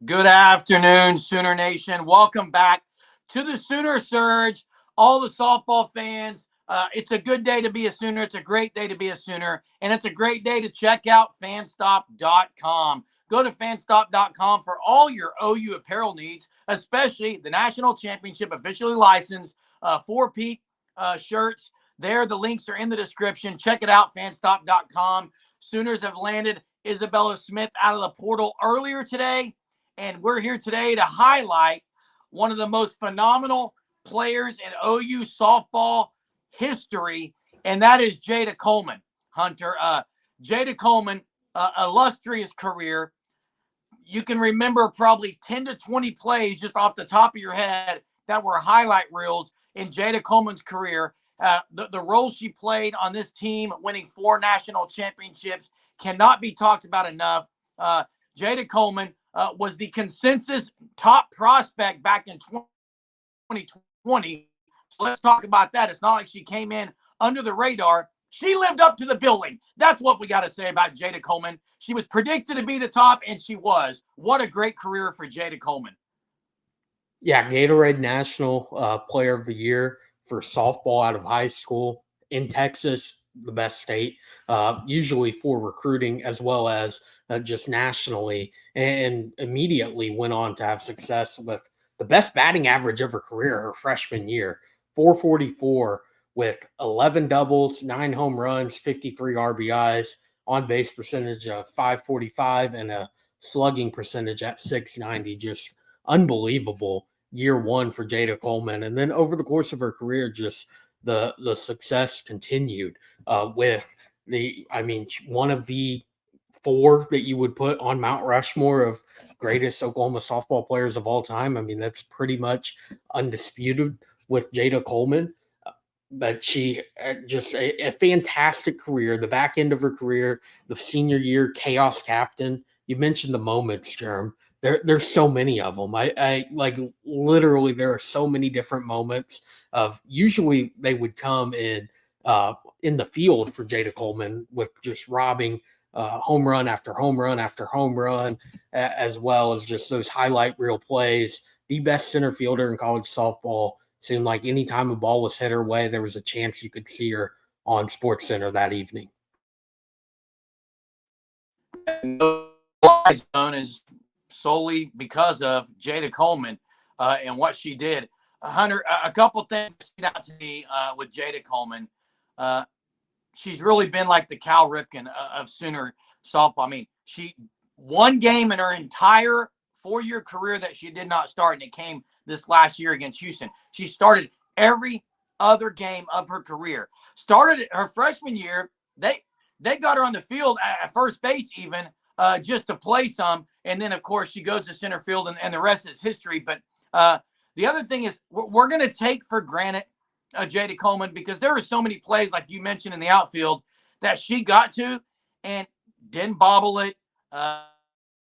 Good afternoon, Sooner Nation. Welcome back to the Sooner Surge. All the softball fans, it's a good day to be a Sooner. It's a great day to be a Sooner. And it's a great day to check out fanstop.com. Go to fanstop.com for all your OU apparel needs, especially the National Championship officially licensed 4-peat shirts. There, the links are in the description. Check it out, fanstop.com. Sooners have landed Isabella Smith out of the portal earlier today. And we're here today to highlight one of the most phenomenal players in OU softball history, and that is Jayda Coleman, Hunter. Jayda Coleman, illustrious career. You can remember probably 10 to 20 plays just off the top of your head that were highlight reels in Jayda Coleman's career. The role she played on this team, winning 4 national championships, cannot be talked about enough. Jayda Coleman was the consensus top prospect back in 2020. So let's talk about that. It's not like she came in under the radar. She lived up to the billing. That's what we got to say about Jayda Coleman. She was predicted to be the top, and she was. What a great career for Jayda Coleman. Yeah, Gatorade National Player of the Year for softball out of high school in Texas, the best state, usually for recruiting as well as just nationally, and immediately went on to have success with the best batting average of her career her freshman year, 444 with 11 doubles, 9 home runs, 53 RBIs, on base percentage of 545, and a slugging percentage at 690. Just unbelievable year one for Jayda Coleman. And then over the course of her career, just the success continued with one of the 4 that you would put on Mount Rushmore of greatest Oklahoma softball players of all time. I mean, that's pretty much undisputed with Jayda Coleman. But she just a fantastic career. The back end of her career, the senior year, chaos captain. You mentioned the moments, Germ. There's so many of them. I like literally there are so many different moments of usually they would come in the field for Jayda Coleman with just robbing home run after home run after home run, as well as just those highlight reel plays. The best center fielder in college softball. Seemed like any time a ball was hit her way, there was a chance you could see her on Sports Center that evening. No zone is solely because of Jayda Coleman and what she did. Hunter, a couple things stand out to me with Jayda Coleman. She's really been like the Cal Ripken of Sooner softball. I mean, she one game in her entire 4-year career that she did not start, and it came this last year against Houston. She started every other game of her career. Started her freshman year, they got her on the field at first base even just to play some, and then of course she goes to center field, and the rest is history. But the other thing is we're going to take for granted Jayda Coleman because there are so many plays like you mentioned in the outfield that she got to and didn't bobble it,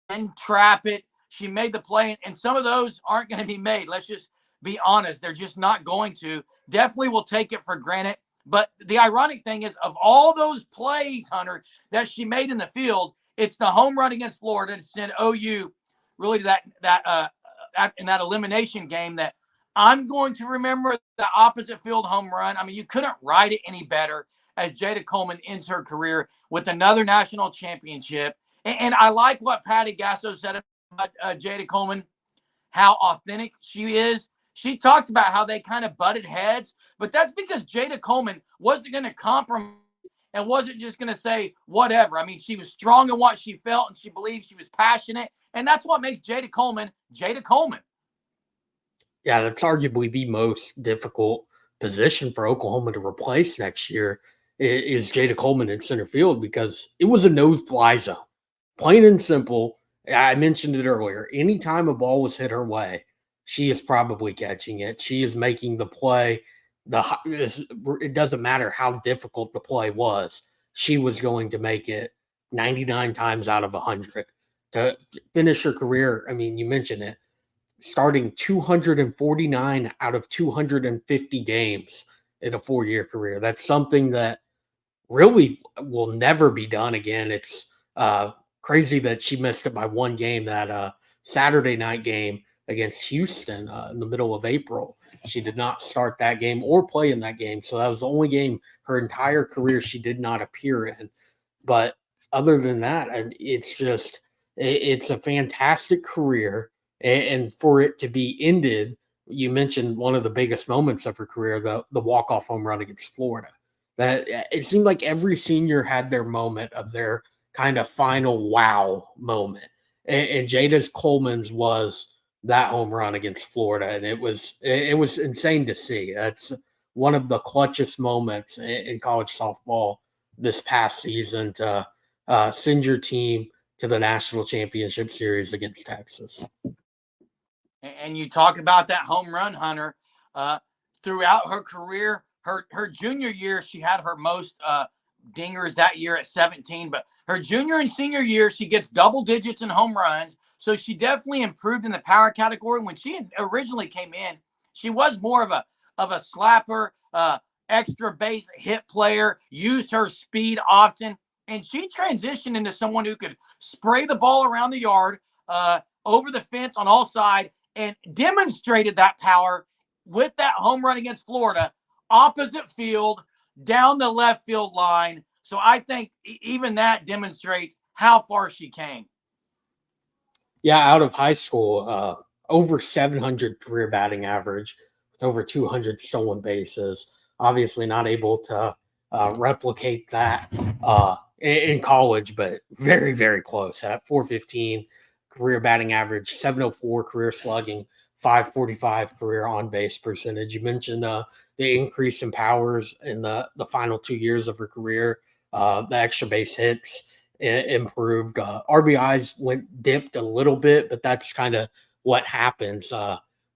didn't trap it. She made the play, and some of those aren't going to be made. Let's just be honest. They're just not going to. Definitely will take it for granted. But the ironic thing is, of all those plays, Hunter, that she made in the field, it's the home run against Florida to send OU really to that in that elimination game that I'm going to remember the opposite field home run. I mean, you couldn't write it any better as Jayda Coleman ends her career with another national championship. And I like what Patty Gasso said about Jayda Coleman, how authentic she is. She talked about how they kind of butted heads, but that's because Jayda Coleman wasn't going to compromise and wasn't just going to say whatever. I mean, she was strong in what she felt, and she believed, she was passionate, and that's what makes Jayda Coleman Jayda Coleman. Yeah, that's arguably the most difficult position for Oklahoma to replace next year is Jayda Coleman in center field because it was a no-fly zone. Plain and simple. I mentioned it earlier. Anytime a ball was hit her way, she is probably catching it. She is making the play. It doesn't matter how difficult the play was. She was going to make it 99 times out of 100 to finish her career. I mean, you mentioned it, starting 249 out of 250 games in a 4-year career. That's something that really will never be done again. It's crazy that she missed it by one game that Saturday night game against Houston in the middle of April. She did not start that game or play in that game. So that was the only game her entire career she did not appear in. But other than that, it's a fantastic career. And for it to be ended, you mentioned one of the biggest moments of her career, the walk-off home run against Florida. That it seemed like every senior had their moment of their kind of final wow moment. And Jada's Coleman's was that home run against Florida, and it was insane to see. That's one of the clutchest moments in college softball this past season to send your team to the national championship series against Texas. And you talk about that home run, Hunter. Throughout her career, her junior year, she had her most dingers that year at 17. But her junior and senior year, she gets double digits in home runs. So she definitely improved in the power category. When she originally came in, she was more of a slapper, extra base hit player, used her speed often. And she transitioned into someone who could spray the ball around the yard, over the fence on all sides, and demonstrated that power with that home run against Florida, opposite field, down the left field line. So I think even that demonstrates how far she came. Yeah, out of high school, over 700 career batting average with over 200 stolen bases. Obviously, not able to replicate that in college, but very, very close at 415 career batting average, 704 career slugging, 545 career on base percentage. You mentioned the increase in powers in the final 2 years of her career, the extra base hits improved. RBIs dipped a little bit, but that's kind of what happens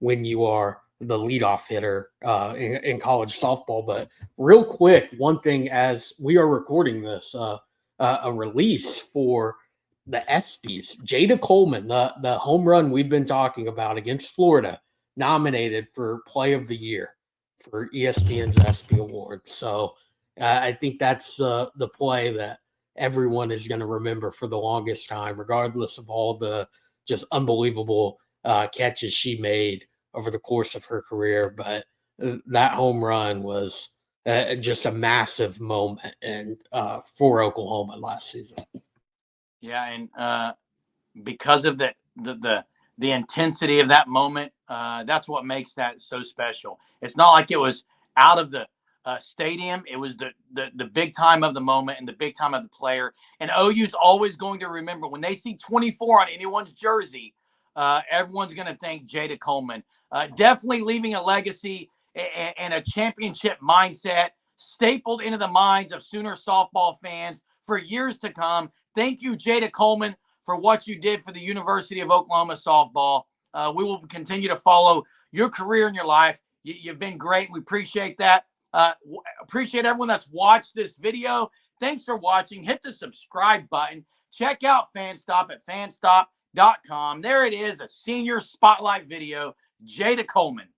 when you are the leadoff hitter in college softball. But real quick, one thing as we are recording this, a release for the ESPYs, Jayda Coleman, the home run we've been talking about against Florida, nominated for Play of the Year for ESPN's ESPY Awards. So I think that's the play that everyone is going to remember for the longest time, regardless of all the just unbelievable catches she made over the course of her career. But that home run was just a massive moment and for Oklahoma last season. Yeah, and because of the intensity of that moment, that's what makes that so special. It's not like it was out of the stadium. It was the big time of the moment and the big time of the player. And OU's always going to remember when they see 24 on anyone's jersey, everyone's going to thank Jayda Coleman. Definitely leaving a legacy and a championship mindset stapled into the minds of Sooner softball fans for years to come. Thank you, Jayda Coleman, for what you did for the University of Oklahoma softball. We will continue to follow your career and your life. You've been great. We appreciate that. Appreciate everyone that's watched this video. Thanks for watching. Hit the subscribe button. Check out FanStop at fanstop.com. There it is, a senior spotlight video. Jayda Coleman.